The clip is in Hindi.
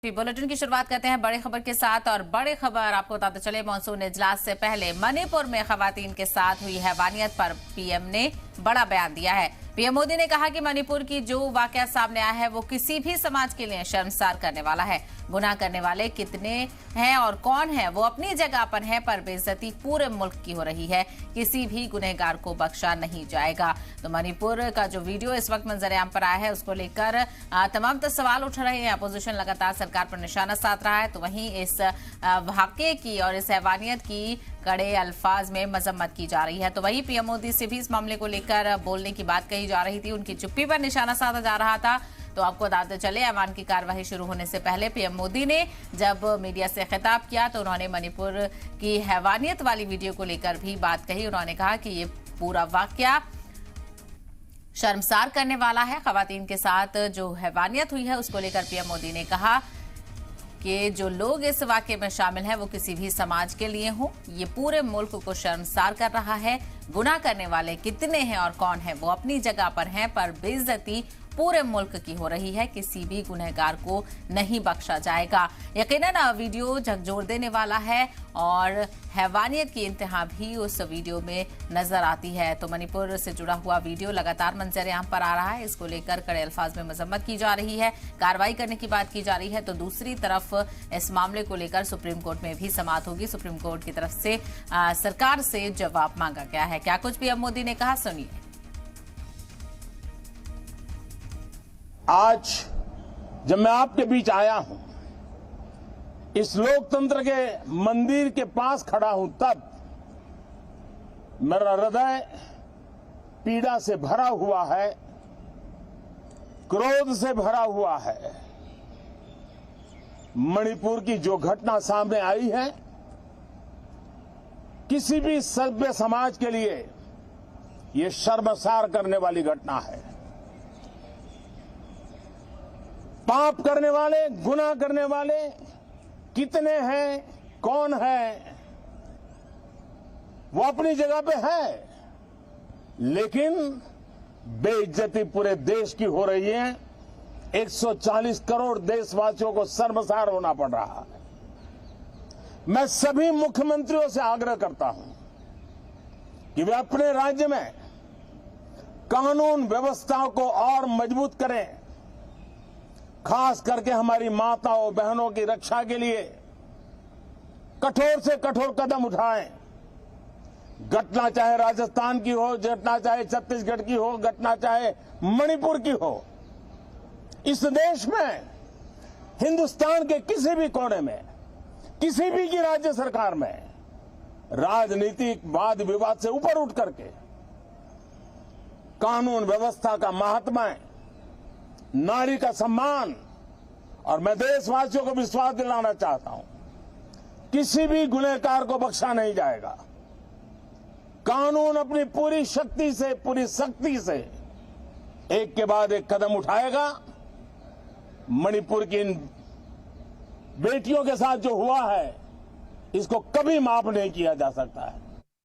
बुलेटिन की शुरुआत करते हैं बड़ी खबर के साथ। और बड़ी खबर आपको बताते चले, मानसून इजलास से पहले मणिपुर में खवातीन के साथ हुई हैवानियत पर पीएम ने बड़ा बयान दिया है। पीएम मोदी ने कहा कि मणिपुर की जो वाकया सामने आया है वो किसी भी समाज के लिए शर्मसार करने वाला है। गुनाह करने वाले कितने हैं और कौन है वो अपनी जगह पर है, पर बेइज्जती पूरे मुल्क की हो रही है। किसी भी गुनहगार को बख्शा नहीं जाएगा। तो मणिपुर का जो वीडियो इस वक्त मंजर-ए-आम पर आया है उसको लेकर तमाम सवाल उठ रहे हैं। अपोजिशन लगातार सरकार पर निशाना साध रहा है, तो वहीं इस वाकये की और इस हैवानियत की कड़े अल्फाज में मजम्मत की जा रही है। तो वहीं पीएम मोदी से भी इस मामले को लेकर बोलने की बात कही जा रही थी, उनकी चुप्पी पर निशाना साधा जा रहा था। तो आपको बताते चले, ऐवान की कार्यवाही शुरू होने से पहले पीएम मोदी ने जब मीडिया से खिताब किया तो उन्होंने मणिपुर की हैवानियत वाली वीडियो को लेकर भी बात कही। उन्होंने कहा कि ये पूरा वाकया शर्मसार करने वाला है। खवातीन के साथ जो हैवानियत हुई है उसको लेकर पीएम मोदी ने कहा कि जो लोग इस वाकये में शामिल हैं वो किसी भी समाज के लिए हों, ये पूरे मुल्क को शर्मसार कर रहा है। गुनाह करने वाले कितने हैं और कौन है वो अपनी जगह पर हैं, पर बेइज्जती पूरे मुल्क की हो रही है। किसी भी गुनहगार को नहीं बख्शा जाएगा। यकीनन वीडियो झकझोर देने वाला है और हैवानियत की इंतहा भी उस वीडियो में नजर आती है। तो मणिपुर से जुड़ा हुआ वीडियो लगातार मंजर-ए-आम पर आ रहा है। इसको लेकर कड़े अल्फाज में मजम्मत की जा रही है, कार्रवाई करने की बात की जा रही है। तो दूसरी तरफ इस मामले को लेकर सुप्रीम कोर्ट में भी समाअत होगी। सुप्रीम कोर्ट की तरफ से सरकार से जवाब मांगा गया है। क्या कुछ पीएम मोदी ने कहा, सुनिए। आज जब मैं आपके बीच आया हूं, इस लोकतंत्र के मंदिर के पास खड़ा हूं, तब मेरा हृदय पीड़ा से भरा हुआ है, क्रोध से भरा हुआ है। मणिपुर की जो घटना सामने आई है, किसी भी सभ्य समाज के लिए ये शर्मसार करने वाली घटना है। पाप करने वाले, गुनाह करने वाले कितने हैं, कौन है, वो अपनी जगह पे है, लेकिन बेइज्जती पूरे देश की हो रही है। 140 करोड़ देशवासियों को शर्मसार होना पड़ रहा है। मैं सभी मुख्यमंत्रियों से आग्रह करता हूं कि वे अपने राज्य में कानून व्यवस्था को और मजबूत करें, खास करके हमारी माताओं बहनों की रक्षा के लिए कठोर से कठोर कदम उठाएं। घटना चाहे राजस्थान की हो, घटना चाहे छत्तीसगढ़ की हो, घटना चाहे मणिपुर की हो, इस देश में, हिंदुस्तान के किसी भी कोने में, किसी भी की राज्य सरकार में राजनीतिक वाद विवाद से ऊपर उठ करके कानून व्यवस्था का महात्म्य, नारी का सम्मान, और मैं देशवासियों को विश्वास दिलाना चाहता हूं, किसी भी गुनहगार को बख्शा नहीं जाएगा। कानून अपनी पूरी शक्ति से, पूरी सख्ती से एक के बाद एक कदम उठाएगा। मणिपुर की इन बेटियों के साथ जो हुआ है, इसको कभी माफ नहीं किया जा सकता है।